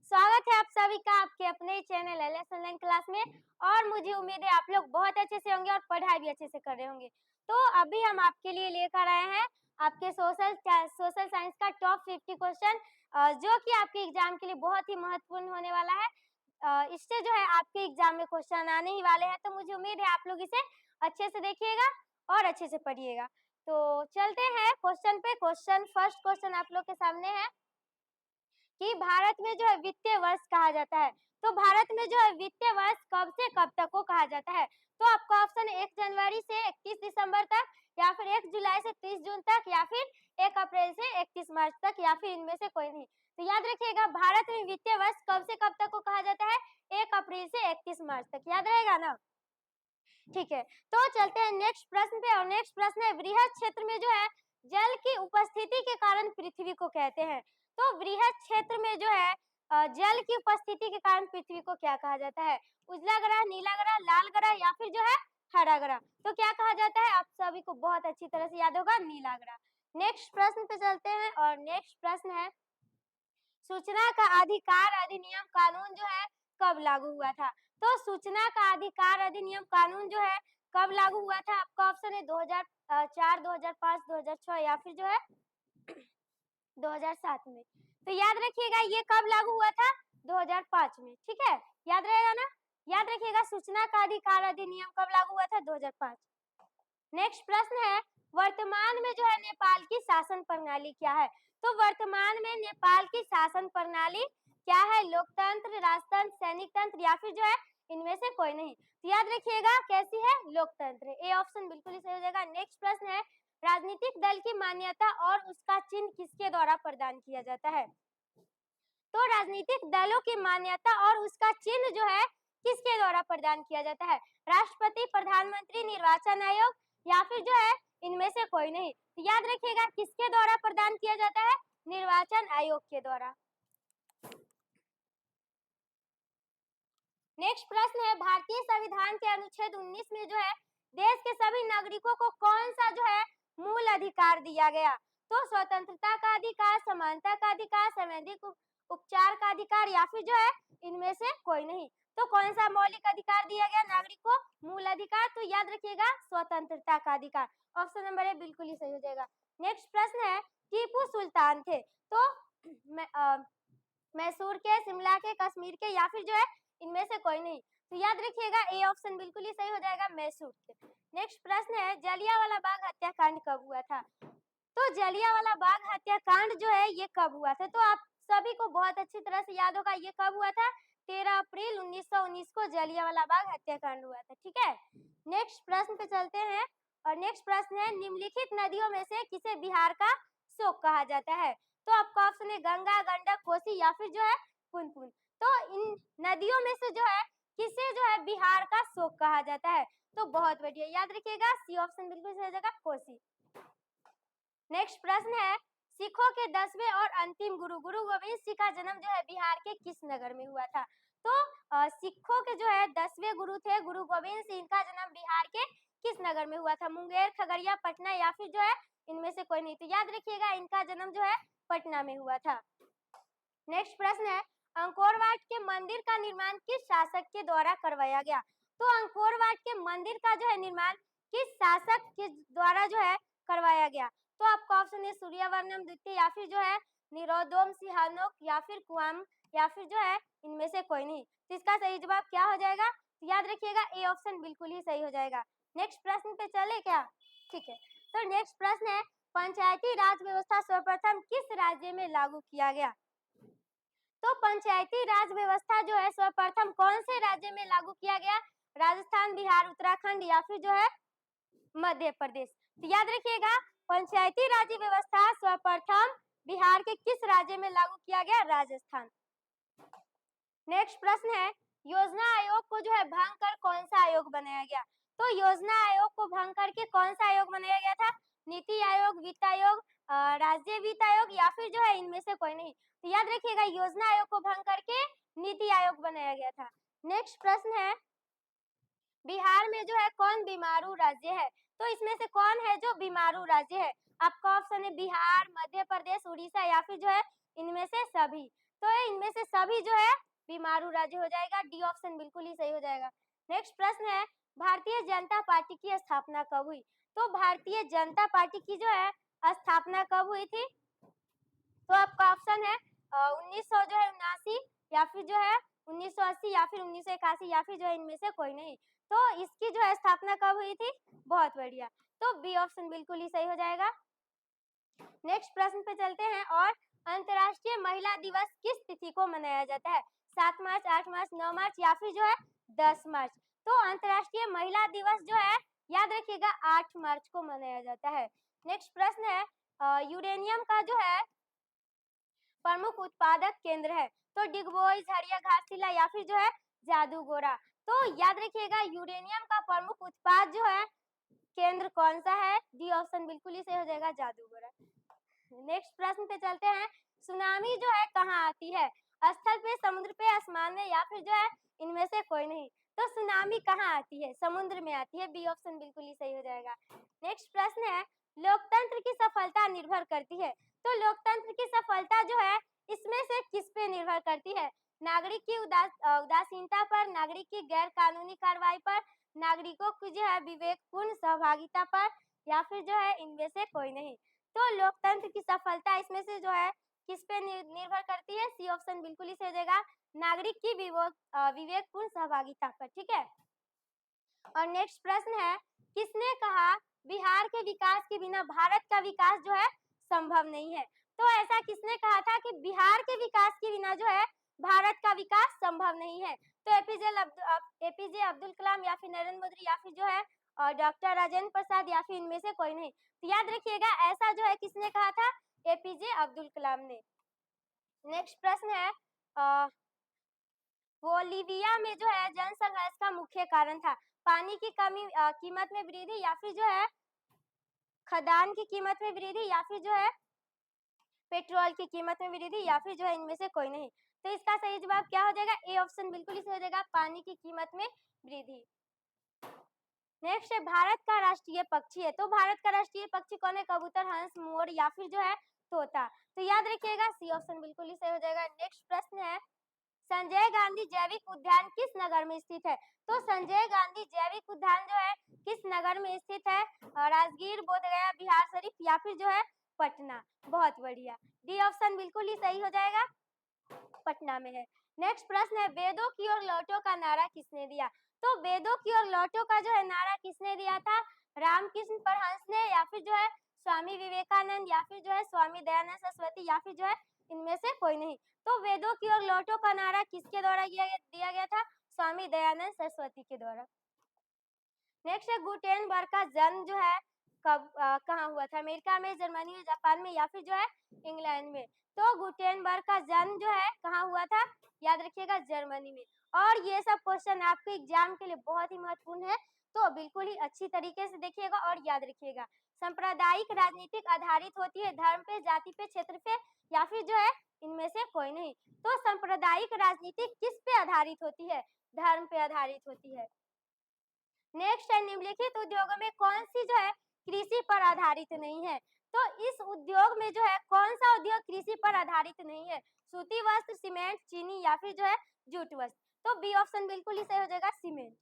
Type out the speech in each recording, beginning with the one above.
स्वागत है आप सभी का आपके अपने चैनल एलएस ऑनलाइन क्लास में। और मुझे उम्मीद है आप लोग बहुत अच्छे से होंगे और पढ़ाई भी अच्छे से कर रहे होंगे। तो अभी हम आपके लिए लेकर आए हैं आपके सोशल साइंस का टॉप 50 क्वेश्चन, जो कि आपके एग्जाम के लिए बहुत ही महत्वपूर्ण होने वाला है। इससे जो है आपके एग्जाम में क्वेश्चन आने ही वाले हैं, तो मुझे उम्मीद है आप लोग इसे अच्छे से देखिएगा और अच्छे से पढ़िएगा। तो चलते हैं क्वेश्चन पे। फर्स्ट क्वेश्चन आप लोग के सामने है कि भारत में जो है वित्तीय वर्ष कहा जाता है। तो भारत में जो है वित्तीय वर्ष कब से कब तक को कहा जाता है? तो आपका ऑप्शन है 1 जनवरी से 31 दिसंबर तक, या फिर 1 जुलाई से 30 जून तक, या फिर 1 अप्रैल से 31 मार्च तक, या फिर इनमें से कोई नहीं। तो याद रखिएगा भारत में वित्तीय वर्ष कब से कब तक को कहा जाता है? 1 अप्रैल से 31 मार्च तक। याद रहेगा ना? ठीक है, तो चलते हैं नेक्स्ट प्रश्न पे। और नेक्स्ट प्रश्न है वृहद क्षेत्र में जो है जल की उपस्थिति के कारण पृथ्वी को कहते हैं। तो वृहद क्षेत्र में जो है जल की उपस्थिति के कारण पृथ्वी को क्या कहा जाता है? उजला ग्रह, नीला ग्रह, लाल ग्रह, या फिर जो है हरा ग्रह। तो क्या कहा जाता है? आप सभी को बहुत अच्छी तरह से याद होगा, नीला ग्रह। नेक्स्ट प्रश्न पे चलते हैं और नेक्स्ट प्रश्न है सूचना का अधिकार अधिनियम कानून जो है कब लागू हुआ था? तो सूचना का अधिकार अधिनियम कानून जो है कब लागू हुआ था? आपका ऑप्शन है 2004, 2005, 2006, या फिर जो है 2007 में। तो याद रखिएगा ये कब लागू हुआ था? 2005 में। ठीक है, याद रहेगा ना? याद रखिएगा सूचना का अधिकार अधिनियम कब लागू हुआ था? 2005। नेक्स्ट प्रश्न है वर्तमान में जो है नेपाल की शासन प्रणाली क्या है? तो वर्तमान में नेपाल की शासन प्रणाली क्या है? लोकतंत्र, राजतंत्र, सैनिक तंत्र, या फिर जो है इनमें से कोई नहीं। तो याद रखिएगा कैसी है? लोकतंत्र। ए ऑप्शन बिल्कुल ही सही हो जाएगा। नेक्स्ट प्रश्न है राजनीतिक दल की मान्यता और उसका चिन्ह किसके द्वारा प्रदान किया जाता है? तो राजनीतिक दलों की मान्यता और उसका चिन्ह जो है किसके द्वारा प्रदान किया जाता है? राष्ट्रपति, प्रधानमंत्री, निर्वाचन आयोग, या फिर जो है इनमें से कोई नहीं। तो याद रखिएगा किसके द्वारा प्रदान किया जाता है? निर्वाचन आयोग के द्वारा। नेक्स्ट प्रश्न है भारतीय संविधान के अनुच्छेद 19 में जो है देश के सभी नागरिकों को कौन सा जो है मूल अधिकार दिया गया? तो स्वतंत्रता का अधिकार, समानता का अधिकार, संवैधानिक उपचार का अधिकार, या फिर जो है इनमें से कोई नहीं। तो कौन सा मौलिक अधिकार दिया गया नागरिक को? मूल अधिकार। तो याद रखिएगा स्वतंत्रता का अधिकार। ऑप्शन नंबर ए बिल्कुल ही सही हो जाएगा। नेक्स्ट प्रश्न है टीपू सुल्तान थे तो मैसूर के, शिमला के, कश्मीर के, या फिर जो है इनमें से कोई नहीं। तो याद रखिएगा ए ऑप्शन बिल्कुल ही सही हो जाएगा, मैसूर के। नेक्स्ट प्रश्न है जलियांवाला बाग हत्याकांड कब हुआ था? तो जलियांवाला बाग हत्याकांड जो है ये कब हुआ था? तो आप सभी को बहुत अच्छी तरह से याद होगा ये कब हुआ था? 13 अप्रैल 1919 को जलियांवाला बाग हत्याकांड हुआ था। ठीक है, नेक्स्ट प्रश्न पे चलते हैं। और नेक्स्ट प्रश्न है निम्नलिखित नदियों में से किसे बिहार का शोक कहा जाता है? तो आपका ऑप्शन है गंगा, गंडक, कोसी, या फिर जो है पुनपुन। तो इन नदियों में से जो है किसे जो है बिहार का शोक कहा जाता है? तो बहुत बढ़िया, याद रखिएगा सी ऑप्शन बिल्कुल सही हो जाएगा, कोसी। नेक्स्ट प्रश्न है सिखों के 10वें और अंतिम गुरु गुरु गोविंद सिंह का जन्म जो है बिहार के किस नगर में हुआ था? तो सिखों के जो है 10वें गुरु थे गुरु गोविंद सिंह, का जन्म बिहार के किस नगर में हुआ था? मुंगेर, खगड़िया, पटना, या फिर जो है इनमें से कोई नहीं। तो याद रखिएगा इनका जन्म जो है पटना में हुआ था। नेक्स्ट प्रश्न है अंकोर वाट के मंदिर का निर्माण किस शासक के द्वारा करवाया गया? तो अंकोर वाट के मंदिर का जो है निर्माण किस शासक के द्वारा जो है करवाया गया? तो आपका ऑप्शन है सूर्यवर्मन द्वितीय, या फिर जो है निरोधोम सिंहानोक, या फिर कुआम, या फिर जो है इनमें से कोई नहीं। तो इसका सही जवाब क्या हो जाएगा? तो याद रखिएगा ए ऑप्शन बिल्कुल ही सही हो जाएगा। नेक्स्ट प्रश्न पे चले क्या? ठीक है, तो नेक्स्ट प्रश्न है पंचायती राज व्यवस्था सर्वप्रथम किस राज्य में लागू किया गया? तो पंचायती राज व्यवस्था जो है सर्वप्रथम कौन से राज्य में लागू किया गया? राजस्थान, बिहार, उत्तराखंड, या फिर जो है मध्य प्रदेश। तो याद रखिएगा पंचायती राज व्यवस्था सर्वप्रथम बिहार के किस राज्य में लागू किया गया? राजस्थान। नेक्स्ट प्रश्न है योजना आयोग को जो है भंग कर कौन सा आयोग बनाया गया? तो योजना आयोग को भंग करके कौन सा आयोग बनाया गया था? नीति आयोग, वित्त आयोग, राज्य वित्त आयोग, या फिर जो है इनमें से कोई नहीं। तो याद रखिएगा योजना आयोग को भंग करके नीति आयोग बनाया गया था। नेक्स्ट प्रश्न है बिहार में जो है कौन बीमारू राज्य है? तो इसमें से कौन है जो बीमारू राज्य है? आपका ऑप्शन है बिहार, मध्य प्रदेश, उड़ीसा, या फिर जो है इनमें से सभी। तो इनमें से सभी जो है बीमारू राज्य हो जाएगा। डी ऑप्शन बिल्कुल ही सही हो जाएगा। नेक्स्ट प्रश्न है भारतीय जनता पार्टी की स्थापना कब हुई? तो भारतीय जनता पार्टी की जो है स्थापना कब हुई थी? तो आपका ऑप्शन है 1900 जो है 79 या फिर जो है 1980 या फिर 1981 या फिर जो है इनमें से कोई नहीं। तो इसकी जो है स्थापना कब हुई थी? बहुत बढ़िया, तो बी ऑप्शन बिल्कुल ही सही हो जाएगा। नेक्स्ट प्रश्न पे चलते हैं। और अंतर्राष्ट्रीय महिला दिवस किस तिथि को मनाया जाता है? 7 मार्च, 8 मार्च, 9 मार्च या फिर जो है 10 मार्च। तो अंतर्राष्ट्रीय महिला दिवस जो है याद रखिएगा 8 मार्च को मनाया जाता है। नेक्स्ट प्रश्न है यूरेनियम का जो है प्रमुख उत्पादक केंद्र है? तो डिगबोई, झरिया, घाटशिला या फिर जो है जादूगोरा। तो याद रखिएगा यूरेनियम का प्रमुख उत्पाद जो है केंद्र कौन सा है? डी ऑप्शन बिल्कुल ही सही हो जाएगा, जादूगोरा। नेक्स्ट प्रश्न पे चलते हैं। सुनामी जो है कहाँ आती है? स्थल पे, समुद्र पे, आसमान में या फिर जो है इनमें से कोई नहीं। तो सुनामी कहाँ आती है? समुद्र में आती है। बी ऑप्शन बिल्कुल ही सही हो जाएगा। नेक्स्ट प्रश्न है लोकतंत्र की सफलता निर्भर करती है? तो लोकतंत्र की सफलता जो है इसमें से किस पे निर्भर करती है? नागरिक की उदासीनता पर, नागरिक की गैर कानूनी कार्रवाई पर, नागरिकों की जो है विवेकपूर्ण सहभागिता पर या फिर जो है इनमें से कोई नहीं। तो लोकतंत्र की सफलता इसमें से जो है किस पे निर्भर करती है? सी ऑप्शन बिल्कुल ही सही हो जाएगा, नागरिक की विवेकपूर्ण सहभागिता पर। ठीक है। और नेक्स्ट प्रश्न है किसने कहा बिहार के विकास के बिना भारत का विकास जो है संभव नहीं है? तो ऐसा किसने कहा था कि बिहार के विकास के बिना जो है भारत का विकास संभव नहीं है? तो एपीजे अब्दुल कलाम या फिर नरेंद्र मोदी या फिर जो है डॉक्टर राजेंद्र प्रसाद या फिर इनमें से कोई नहीं। तो याद रखिएगा ऐसा जो है किसने कहा था? एपीजे अब्दुल कलाम ने। नेक्स्ट प्रश्न है बोलीविया में जो है जनसंघर्ष का मुख्य कारण था? पानी की कमी, कीमत में वृद्धि या फिर जो है खदान की कीमत में वृद्धि या फिर जो है पेट्रोल की कीमत में वृद्धि या फिर जो है इनमें से कोई नहीं। तो इसका सही जवाब क्या हो जाएगा? ए ऑप्शन बिल्कुल ही सही हो जाएगा, पानी की कीमत में वृद्धि। नेक्स्ट है भारत का राष्ट्रीय पक्षी है? तो भारत का राष्ट्रीय पक्षी कौन है? कबूतर, हंस, मोर या फिर जो है तोता। तो याद रखिएगा सी ऑप्शन बिल्कुल ही सही हो जाएगा। नेक्स्ट प्रश्न है संजय गांधी जैविक उद्यान किस नगर में स्थित है? तो संजय गांधी जैविक उद्यान जो है किस नगर में स्थित है? राजगीर, बोधगया, बिहार शरीफ या फिर जो है पटना। बहुत बढ़िया, डी ऑप्शन बिल्कुल ही सही हो जाएगा, पटना में है। नेक्स्ट प्रश्न है वेदों की ओर लौटो का नारा किसने दिया? तो वेदों की ओर लौटो का जो है नारा किसने दिया था? रामकृष्ण परमहंस ने या फिर जो है स्वामी विवेकानंद या फिर जो है स्वामी दयानंद सरस्वती या फिर जो है इनमें से कोई नहीं। तो वेदों की ओर लौटो का नारा किसके द्वारा दिया गया था? स्वामी दयानंद सरस्वती के द्वारा। नेक्स्ट है गुटेनबर्ग का जन्म जो है कब कहाँ हुआ था? अमेरिका में, जर्मनी में, जापान में या फिर जो है इंग्लैंड में। तो गुटेनबर्ग का जन्म जो है कहाँ हुआ था? याद रखिएगा जर्मनी में। और ये सब क्वेश्चन आपके एग्जाम के लिए बहुत ही महत्वपूर्ण है, तो बिल्कुल ही अच्छी तरीके से देखिएगा और याद रखिएगा। सांप्रदायिक राजनीतिक आधारित होती है धर्म पे, जाति पे, क्षेत्र पे या फिर जो है इनमें से कोई नहीं। तो सांप्रदायिक राजनीति किस पे आधारित होती है? धर्म पे आधारित होती है। नेक्स्ट है निम्नलिखित उद्योगों में कौन सी जो है कृषि पर आधारित नहीं है? तो इस उद्योग में जो है कौन सा उद्योग कृषि पर आधारित नहीं है? सूती वस्त्र, सीमेंट, चीनी या फिर जो है जूट वस्त्र। तो बी ऑप्शन बिल्कुल ही सही हो जाएगा, सीमेंट।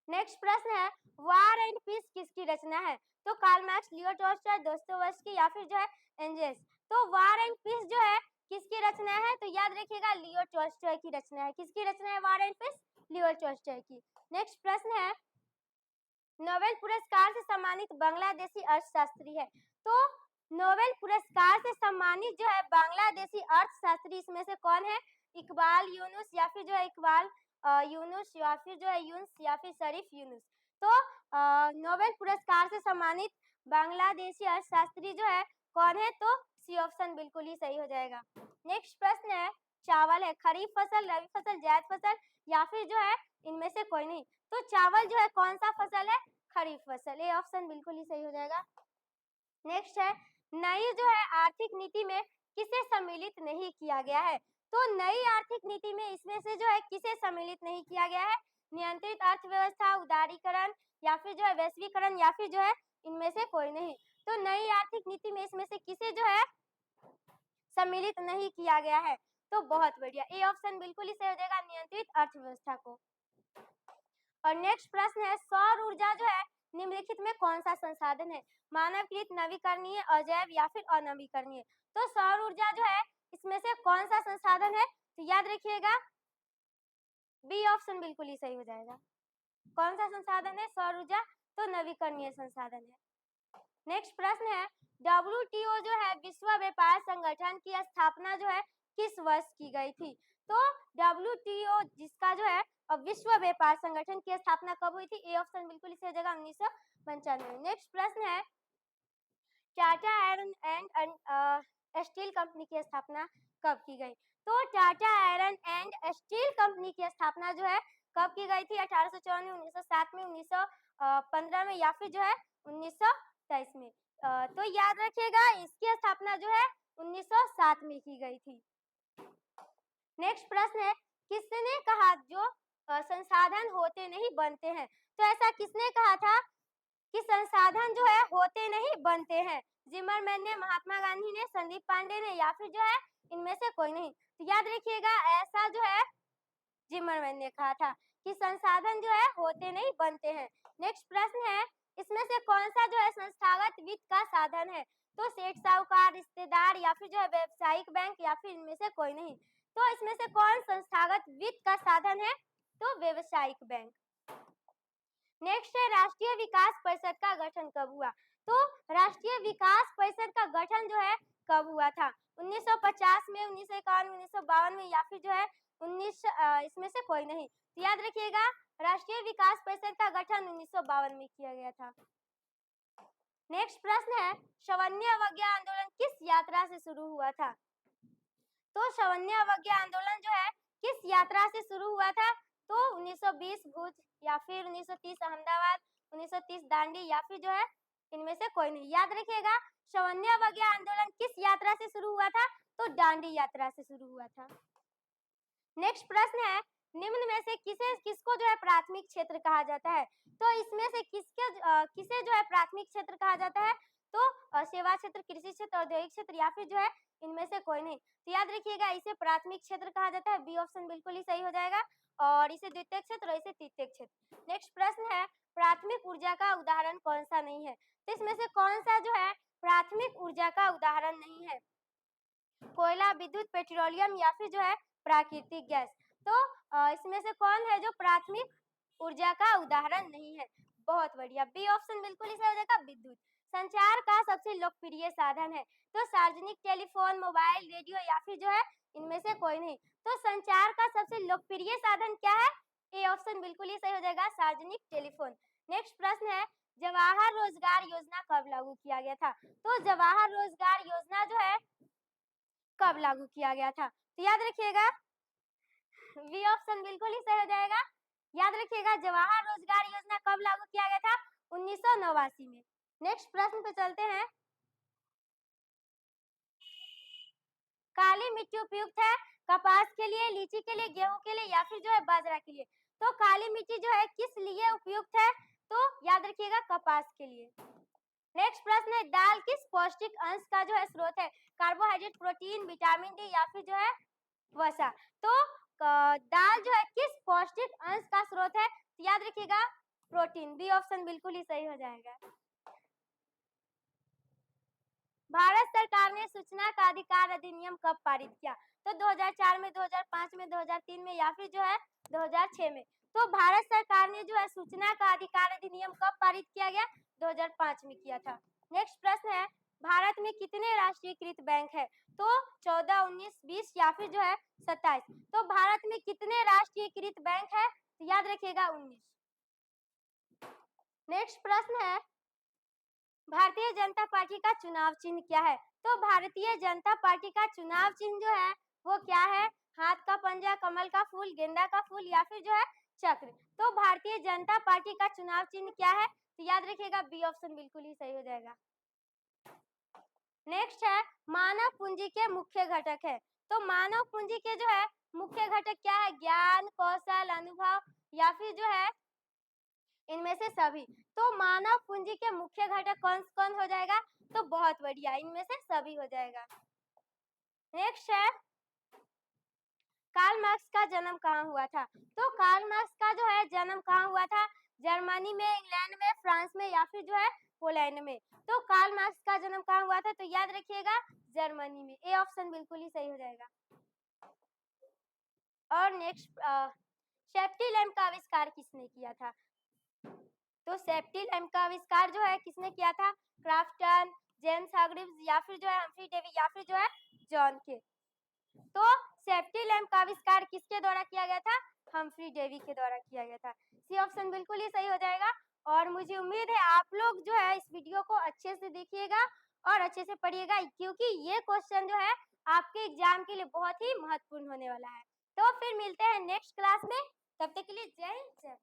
नेक्स्ट प्रश्न है वार एंड पीस किसकी रचना है? तो Karl Marx, Leo Tolstoy, Dostoevsky या फिर जो है एंजेल्स। तो वार एंड पीस जो है किसकी रचना है? तो याद रखिएगा लियो टॉल्स्टॉय की रचना है। किसकी रचना है war and piece? Leo Tolstoy की। नेक्स्ट प्रश्न है नोबेल पुरस्कार से सम्मानित बांग्लादेशी अर्थशास्त्री है? तो नोबेल पुरस्कार से सम्मानित जो है बांग्लादेशी अर्थशास्त्री इसमें से कौन है? इकबाल यूनुस या फिर जो है इकबाल यूनुस या फिर जो है यूनुस या फिर शरीफ यूनुस। तो नोबेल पुरस्कार से सम्मानित बांग्लादेशी अर्थशास्त्री जो है कौन है? तो सी ऑप्शन बिल्कुल ही सही हो जाएगा। नेक्स्ट प्रश्न है चावल है खरीफ फसल, रबी फसल, जायद फसल या फिर जो है इनमें से कोई नहीं। तो चावल जो है कौन सा फसल है? खरीफ फसल। ये ऑप्शन बिल्कुल ही सही हो जाएगा। नेक्स्ट है नई जो है आर्थिक नीति में किसे सम्मिलित नहीं किया गया है? तो नई आर्थिक नीति में इसमें से जो है किसे सम्मिलित नहीं किया गया है? नियंत्रित अर्थव्यवस्था, उदारीकरण या फिर जो है वैश्वीकरण या फिर जो है इनमें से कोई नहीं। तो नई आर्थिक नीति में इसमें से किसे जो है सम्मिलित नहीं किया गया है। तो बहुत बढ़िया, ए ऑप्शन बिल्कुल ही सही हो जाएगा, नियंत्रित अर्थव्यवस्था को। और नेक्स्ट प्रश्न है, सौर ऊर्जा जो है निम्नलिखित में कौन सा संसाधन है? मानवकृत, नवीकरणीय, अजैव या फिर अनवीकरणीय? तो सौर ऊर्जा जो है इसमें से कौन सा संसाधन है? तो याद रखिएगा बी ऑप्शन बिल्कुल ही सही हो जाएगा। कौन सा संसाधन है? सौर ऊर्जा, तो नवीकरणीय संसाधन है। नेक्स्ट प्रश्न है, WTO जो है विश्व व्यापार संगठन की स्थापना जो है किस वर्ष की गई थी? तो WTO जिसका जो है विश्व व्यापार संगठन की स्थापना कब हुई थी? ए ऑप्शन बिल्कुल ही सही हो जाएगा, 1995। नेक्स्ट प्रश्न है, Tata iron and steel company की स्थापना कब की गई? तो Tata iron and steel company की स्थापना जो है कब की गई थी? 1854 में, 1907 में, 1915 में या फिर जो है 1923 में? तो याद रखिएगा इसकी स्थापना जो है 1907 में की गई थी। नेक्स्ट प्रश्न है, किसने कहा जो संसाधन होते नहीं बनते हैं? तो ऐसा किसने कहा था कि संसाधन जो है होते नहीं बनते हैं? जिमरमैन ने, महात्मा गांधी ने, संदीप पांडे ने या फिर जो है इनमें से कोई नहीं? तो याद रखिएगा ऐसा जो है जिमरमैन ने कहा था कि संसाधन जो है होते नहीं बनते हैं। नेक्स्ट प्रश्न है, इसमें से कौन सा जो है संस्थागत वित्त का साधन है? तो सेठ साहूकार, रिश्तेदार या फिर जो है व्यावसायिक बैंक या फिर इनमें से कोई नहीं? तो इसमें से कौन संस्थागत वित्त का साधन है? तो व्यावसायिक बैंक। नेक्स्ट है, राष्ट्रीय विकास परिषद का गठन कब हुआ? तो राष्ट्रीय विकास परिषद का गठन जो है कब हुआ था? 1950 में, 1951, 1952 में या फिर जो है 19 इसमें से कोई नहीं? तो याद रखिएगा राष्ट्रीय विकास परिषद का गठन 1952 में किया गया था। नेक्स्ट प्रश्न है, सवर्ण अवज्ञा आंदोलन किस यात्रा से शुरू हुआ था? तो सवर्ण अवज्ञा आंदोलन जो है किस यात्रा से शुरू हुआ था? तो 1920 भुज या फिर 1930 अहमदाबाद, 1930 दांडी या फिर जो है इनमें से कोई नहीं? याद रखिएगा सवर्ण अवज्ञा आंदोलन किस यात्रा से शुरू हुआ था? तो दांडी यात्रा से शुरू हुआ था। नेक्स्ट प्रश्न है, निम्न में से किसको जो है प्राथमिक क्षेत्र कहा जाता है? तो इसमें से किसे जो है प्राथमिक क्षेत्र कहा जाता है? तो सेवा क्षेत्र, कृषि क्षेत्र, औद्योगिक क्षेत्र या फिर जो है इनमें से कोई नहीं? तो याद रखिएगा इसे प्राथमिक क्षेत्र कहा जाता है, बी ऑप्शन बिल्कुल ही सही हो जाएगा। और इसे द्वितीयक क्षेत्र और इसे तृतीयक क्षेत्र। नेक्स्ट प्रश्न है, प्राथमिक ऊर्जा का उदाहरण कौन सा नहीं है? तो इसमें से कौन सा जो है प्राथमिक ऊर्जा का उदाहरण नहीं है? कोयला, विद्युत, पेट्रोलियम या फिर जो है प्राकृतिक गैस? तो इसमें से कौन है जो प्राथमिक ऊर्जा का उदाहरण नहीं है? बहुत बढ़िया, बी ऑप्शन बिल्कुल ही सही हो जाएगा, विद्युत। संचार का सबसे लोकप्रिय साधन है? तो सार्वजनिक टेलीफोन, मोबाइल, रेडियो या फिर जो है इनमें से कोई नहीं? तो संचार का सबसे लोकप्रिय साधन क्या है? ए ऑप्शन बिल्कुल ही सही हो जाएगा, सार्वजनिक टेलीफोन। नेक्स्ट प्रश्न है, जवाहर रोजगार योजना कब लागू किया गया था? तो जवाहर रोजगार योजना जो है कब लागू किया गया था? तो याद रखिएगा बी ऑप्शन बिल्कुल ही सही हो जाएगा। याद रखिएगा जवाहर रोजगार योजना कब लागू किया गया था? 1989 में। नेक्स्ट प्रश्न पे चलते हैं, काली मिट्टी उपयुक्त है कपास के लिए, लीची के लिए, गेहूं के लिए या फिर जो है बाजरा के लिए? तो काली मिट्टी जो है किस लिए उपयुक्त है? तो याद रखिएगा कपास के लिए। नेक्स्ट प्रश्न है, दाल किस पौष्टिक अंश का जो है स्रोत है? कार्बोहाइड्रेट, प्रोटीन, विटामिन डी या फिर जो है वसा? तो दाल जो है किस पौष्टिक अंश का स्रोत है? तो याद रखिएगा प्रोटीन, बी ऑप्शन बिल्कुल ही सही हो जाएगा। भारत सरकार ने सूचना का अधिकार अधिनियम कब पारित किया? तो 2004 में, 2005 में, 2003 में या फिर जो है 2006 में? तो भारत सरकार ने जो है सूचना का अधिकार अधिनियम कब पारित किया गया? 2005 में किया था। नेक्स्ट प्रश्न है, भारत में कितने राष्ट्रीयकृत बैंक है? तो 14, 19, 20 या फिर जो है 27? तो भारत में कितने राष्ट्रीयकृत बैंक है? तो याद रखिएगा 19। नेक्स्ट प्रश्न है, भारतीय जनता पार्टी का चुनाव चिन्ह क्या है? तो भारतीय जनता पार्टी का चुनाव चिन्ह जो है वो क्या है? हाथ का पंजा, कमल का फूल, गेंदा का फूल या फिर जो है चक्र? तो भारतीय जनता पार्टी का चुनाव चिन्ह क्या है? तो याद रखिएगा बी ऑप्शन बिल्कुल ही सही हो जाएगा। नेक्स्ट है, मानव पूंजी के मुख्य घटक है? तो मानव पूंजी के जो है मुख्य घटक क्या है? ज्ञान, कौशल, अनुभव या फिर जो है इनमें से सभी? तो मानव पूंजी के मुख्य घटक कौन कौन हो जाएगा? तो बहुत बढ़िया, इनमें से सभी हो जाएगा। नेक्स्ट है कार्ल मार्क्स का जन्म कहाँ हुआ था? तो कार्ल मार्क्स का जो है जन्म कहाँ हुआ था? जर्मनी में, इंग्लैंड में, फ्रांस में या फिर जो है पोलैंड में। तो कार्ल मार्क्स का जन्म कहाँ हुआ था? तो याद रखिएगा जर्मनी में। ए ऑप्शन बिल्कुल ही सही हो जाएगा। और नेक्स्ट सेफ्टी लैंप का आविष्कार किसने किया था? तो सेफ्टी लैंप का आविष्कार जो है किसने किया था? क्राफ्टन, जेम्स हार्ग्रीव्स या फिर जो है हम्फ्री डेवी या फिर जो है जॉन के। तो सेफ्टी लैंप का आविष्कार किसके द्वारा किया गया था? हम्फ्री डेवी के द्वारा किया गया था। सी ऑप्शन बिल्कुल ही सही हो जाएगा। और मुझे उम्मीद है आप लोग जो है इस वीडियो को अच्छे से देखिएगा और अच्छे से पढ़िएगा, क्योंकि ये क्वेश्चन जो है आपके एग्जाम के लिए बहुत ही महत्वपूर्ण होने वाला है। तो फिर मिलते हैं नेक्स्ट क्लास में, तब तक के लिए जय हिंद।